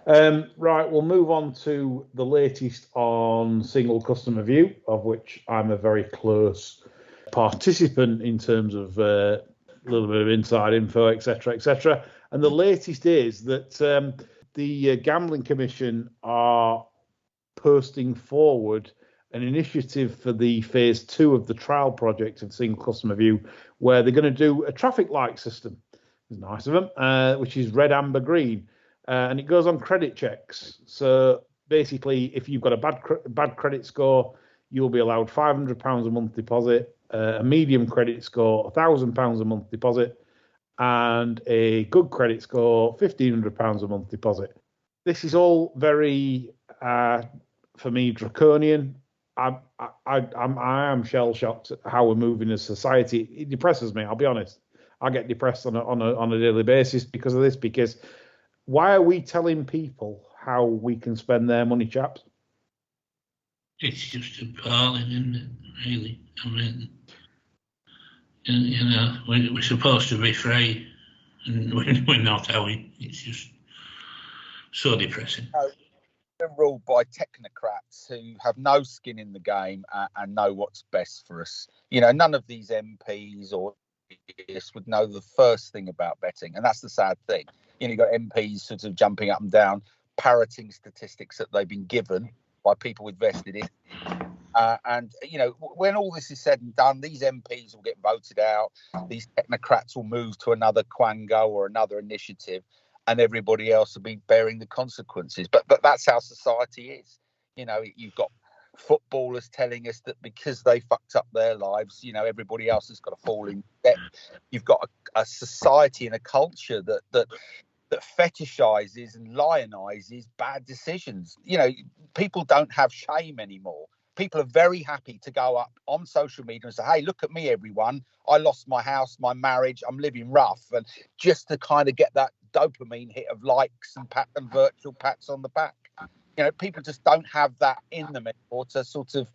Right, we'll move on to the latest on single customer view, of which I'm a very close participant in terms of a little bit of inside info, etc., etc. And the latest is that the Gambling Commission are posting forward an initiative for the phase 2 of the trial project of single customer view, where they're going to do a traffic light system. It's nice of them, which is red, amber, green. And it goes on credit checks. So basically, if you've got a bad credit score, you'll be allowed £500 a month deposit, a medium credit score, £1,000 a month deposit, and a good credit score, £1,500 a month deposit. This is all very, for me, draconian. I am shell shocked at how we're moving as society. It depresses me. I'll be honest. I get depressed on a daily basis because of this. Because why are we telling people how we can spend their money, chaps? It's just appalling, isn't it? Really. I mean, you know, we're supposed to be free, and we're not, are we? It's just so depressing. We're ruled by technocrats who have no skin in the game and know what's best for us. You know, none of these MPs or would know the first thing about betting, and that's the sad thing. You know, you've got MPs sort of jumping up and down, parroting statistics that they've been given by people with vested in. And, you know, when all this is said and done, these MPs will get voted out. These technocrats will move to another quango or another initiative, and everybody else will be bearing the consequences. But that's how society is. You know, you've got footballers telling us that because they fucked up their lives, you know, everybody else has got to fall in debt. You've got a society and a culture that fetishizes and lionizes bad decisions. You know, people don't have shame anymore. People are very happy to go up on social media and say, hey, look at me, everyone. I lost my house, my marriage. I'm living rough. And just to kind of get that dopamine hit of likes and virtual pats on the back. You know, people just don't have that in them anymore to sort of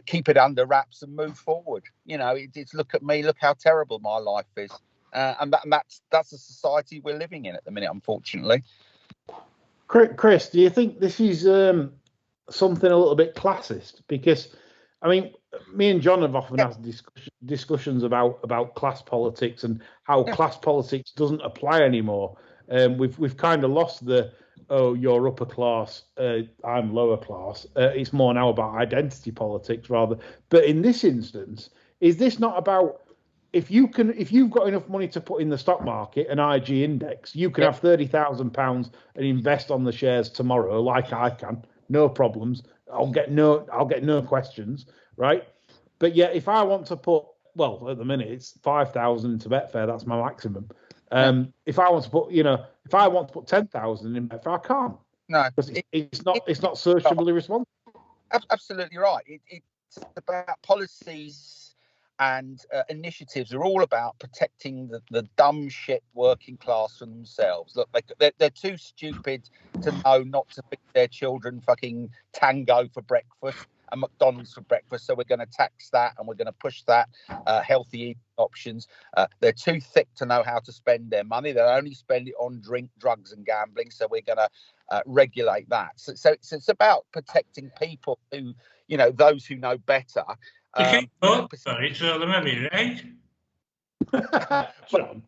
keep it under wraps and move forward. You know, it's look at me, look how terrible my life is. And that's the society we're living in at the minute, unfortunately. Chris, do you think this is something a little bit classist? Because, I mean, me and John have often had discussions about class politics and how class politics doesn't apply anymore. We've kind of lost the, oh, you're upper class, I'm lower class. It's more now about identity politics rather. But in this instance, is this not about, if you've got enough money to put in the stock market, an IG index, you can have £30,000 and invest on the shares tomorrow, like I can, no problems. I'll get no questions, right? But yet, if I want to put, well, at the minute it's 5,000 into Betfair, that's my maximum. If I want to put 10,000 in Betfair, I can't. No, because it's not sociably responsible. Absolutely right. It's about policies and initiatives are all about protecting the dumb shit working class from themselves. Look, they're too stupid to know not to feed their children fucking tango for breakfast and McDonald's for breakfast, so we're going to tax that and we're going to push that healthy eating options. They're too thick to know how to spend their money. They'll only spend it on drink, drugs and gambling, so we're going to regulate that. So it's about protecting people who, you know, those who know better. Sorry, so they may be right. John.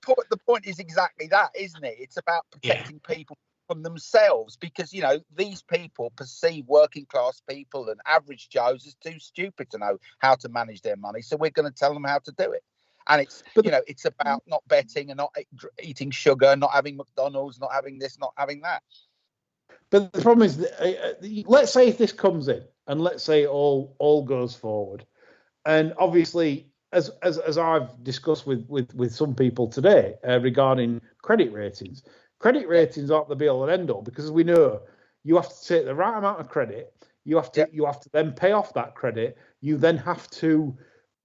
but the point is exactly that, isn't it? It's about protecting people from themselves, because, you know, these people perceive working class people and average Joes as too stupid to know how to manage their money. So we're going to tell them how to do it. And it's about not betting and not eating sugar, not having McDonald's, not having this, not having that. But the problem is, let's say if this comes in, and let's say all goes forward, and obviously as I've discussed with some people today regarding credit ratings. Credit ratings aren't the be all and end all, because as we know, you have to take the right amount of credit. You have to then pay off that credit. You then have to,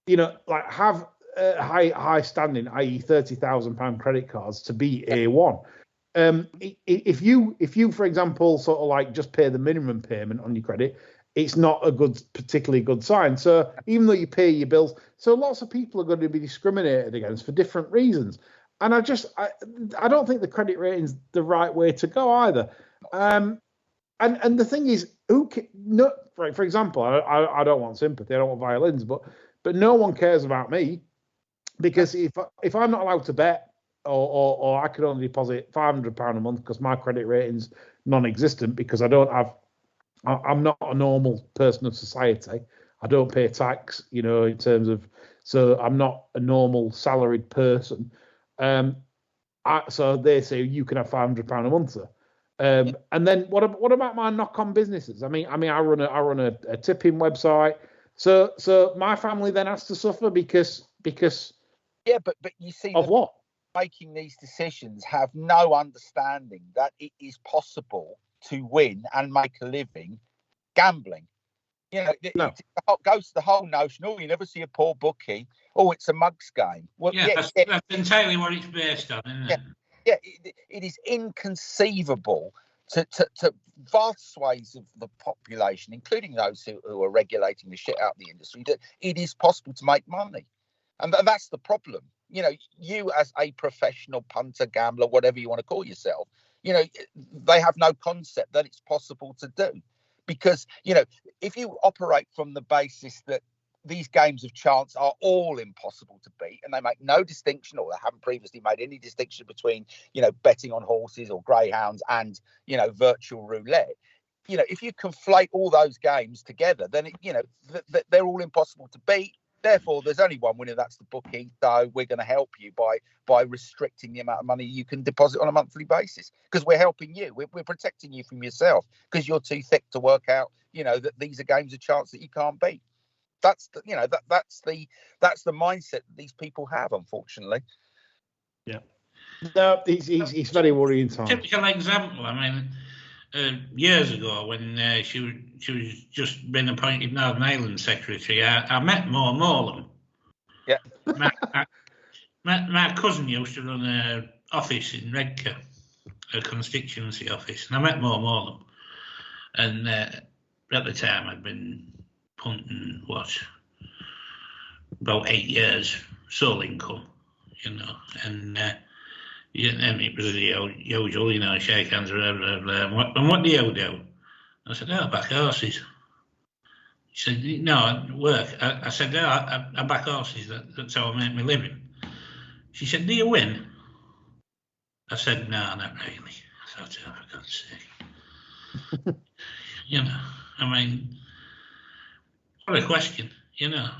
like have high standing, i.e. £30,000 credit cards to be A1. If you, for example, sort of like just pay the minimum payment on your credit, it's not a particularly good sign. So even though you pay your bills, so lots of people are going to be discriminated against for different reasons. And I don't think the credit rating's the right way to go either. And the thing is, for example, I don't want sympathy, I don't want violins, but no one cares about me, because if I'm not allowed to bet, or I could only deposit £500 a month because my credit rating's non-existent, because I'm not a normal person of society. I don't pay tax, in terms of, so I'm not a normal salaried person. So they say you can have £500 a month, sir. And then what about my knock-on businesses? I mean, I run a tipping website. So my family then has to suffer because yeah, but you see of what? Making these decisions have no understanding that it is possible to win and make a living gambling. It goes to the whole notion, you never see a poor bookie, it's a mugs game. Well, that's entirely what it's based on, isn't it? Yeah, it is inconceivable to vast swathes of the population, including those who are regulating the shit out of the industry, that it is possible to make money. And that's the problem. You as a professional punter, gambler, whatever you want to call yourself, they have no concept that it's possible to do. Because, if you operate from the basis that these games of chance are all impossible to beat, and they make no distinction, or they haven't previously made any distinction between, betting on horses or greyhounds and, virtual roulette, if you conflate all those games together, then, they're all impossible to beat. Therefore, there's only one winner, that's the bookie. So we're going to help you by restricting the amount of money you can deposit on a monthly basis, because we're helping you. We're protecting you from yourself, because you're too thick to work out, that these are games of chance that you can't beat. That's the mindset that these people have, unfortunately. Yeah. No, it's very worrying time. Typical example. I mean, years ago, when she was just been appointed Northern Ireland Secretary, I met Mo Morland. Yeah. My cousin used to run an office in Redcar, a constituency office, and I met Mo Morland. And at the time, I'd been punting, about 8 years, sole income, and it was the usual, shake hands, and what do you do? I said, back horses. She said, no, I work. I said, no, I back horses, that's how I make my living. She said, do you win? I said, no, not really. I thought, for God's sake. I mean, what a question,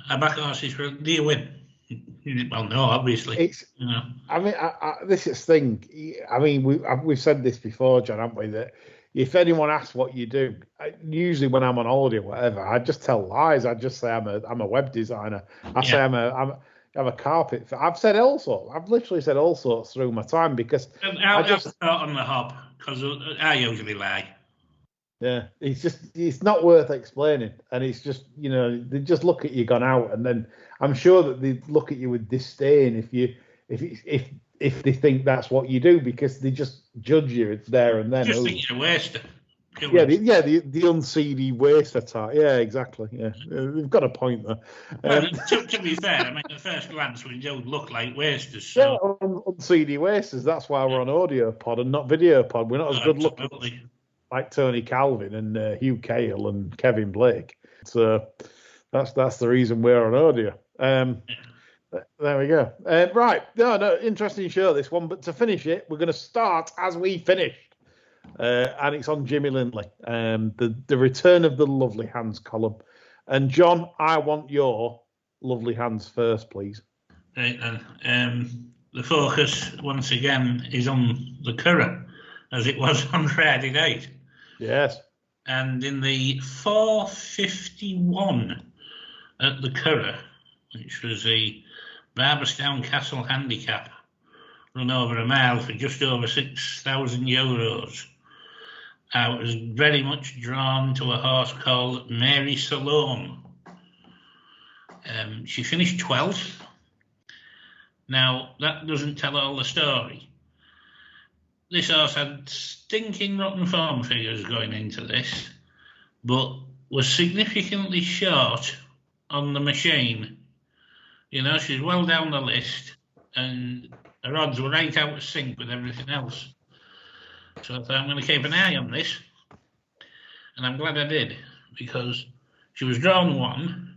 I back horses, do you win? Well, no, obviously. I mean, this is the thing. I mean, we've said this before, John, haven't we? That if anyone asks what you do, usually when I'm on holiday or whatever, I just tell lies. I just say I'm a web designer. I say I'm a carpet. I've said all sorts. I've literally said all sorts through my time, because I just start on the hop, because I usually lie. Yeah, it's not worth explaining, and it's just, they just look at you gone out, and then I'm sure that they look at you with disdain if they think that's what you do, because they just judge you. It's there and then. Just think you're a waster. The unseedy waster type. Yeah, exactly. Yeah, they've got a point there. To be fair, I mean, at first glance, we don't look like wasters. So. Yeah, unseedy wasters. That's why we're on audio pod and not video pod. We're not as good looking like Tony Calvin and Hugh Cale and Kevin Blake. So that's the reason we're on audio. There we go. Right. No, interesting show, this one. But to finish it, we're going to start as we finished. And it's on Jimmy Lindley. The return of the Lovely Hands column. And John, I want your Lovely Hands first, please. Right then. The focus, once again, is on the Curragh, as it was on Friday night. Yes. And in the 4:51 at the Curragh, which was the Barberstown Castle Handicap, run over a mile for just over €6,000. I was very much drawn to a horse called Mary Salome. She finished 12th. Now, that doesn't tell all the story. This horse had stinking rotten form figures going into this, but was significantly short on the machine. You know, she's well down the list, and her odds were right out of sync with everything else. So I thought, I'm going to keep an eye on this. And I'm glad I did, because she was drawn 1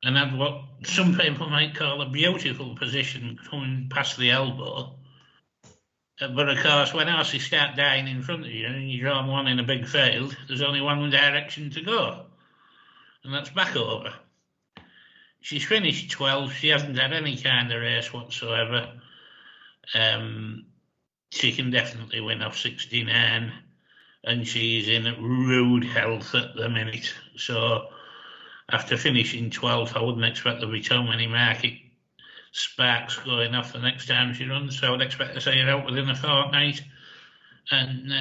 and had what some people might call a beautiful position coming past the elbow. But of course, when horses start dying in front of you and you're drawn 1 in a big field, there's only one direction to go, and that's back over. She's finished 12th. She hasn't had any kind of race whatsoever. She can definitely win off 69, and she's in rude health at the minute. So after finishing 12th, I wouldn't expect there'll be too many market sparks going off the next time she runs. So I would expect to see her out within a fortnight. And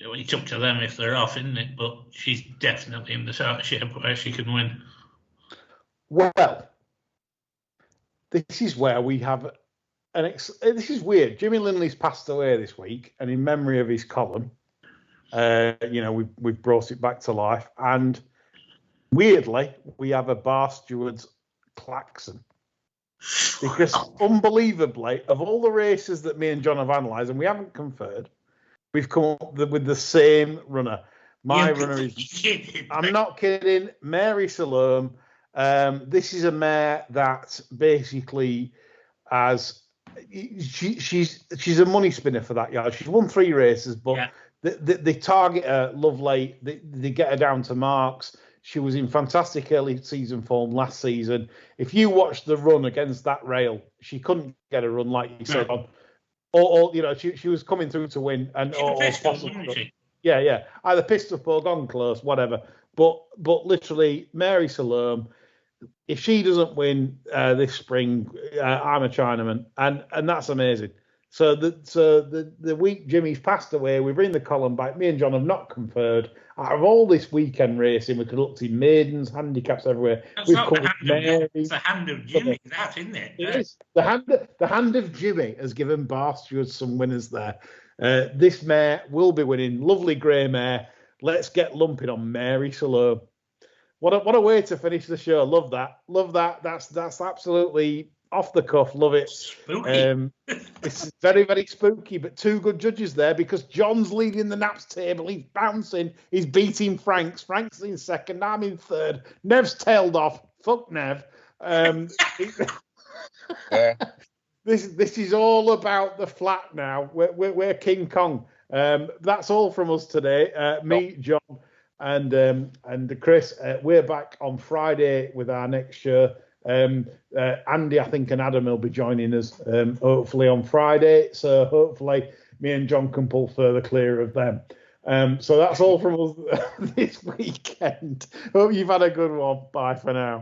it's up to them if they're off, isn't it? But she's definitely in the sort of shape where she can win. Well, this is where we have this is weird. Jimmy Lindley's passed away this week, and in memory of his column, we've brought it back to life. And weirdly, we have a Bar Stewards klaxon. Because unbelievably, of all the races that me and John have analysed, and we haven't conferred, we've come up with the same runner. My runner is, I'm not kidding, Mary Salome. This is a mare that basically has, she's a money spinner for that yard. She's won 3 races, but they target her lovely. They get her down to marks. She was in fantastic early season form last season. If you watched the run against that rail, she couldn't get a run like you said on. Or she was coming through to win, and either pissed up or gone close, whatever. But literally, Mary Salome, if she doesn't win this spring, I'm a Chinaman, and that's amazing. So the week Jimmy's passed away, we've in the column back. Me and John have not conferred. Out of all this weekend racing, we could look to maidens, handicaps everywhere. It's the hand of Jimmy, that, isn't it? It is. The hand of Jimmy has given Bar Stewards some winners there. This mare will be winning. Lovely grey mare. Let's get lumping on Mary Salome. What a way to finish the show. Love that. That's absolutely off the cuff. Love it. Spooky. It's very, very spooky, but 2 good judges there because John's leading the naps table. He's bouncing. He's beating Frank's. Frank's in second. I'm in third. Nev's tailed off. Fuck Nev. This is all about the flat now. We're King Kong. That's all from us today. Me, John, and Chris. We're back on Friday with our next show. Andy, I think, and Adam will be joining us hopefully on Friday. So hopefully me and John can pull further clear of them. So that's all from us this weekend. Hope you've had a good one. Bye for now.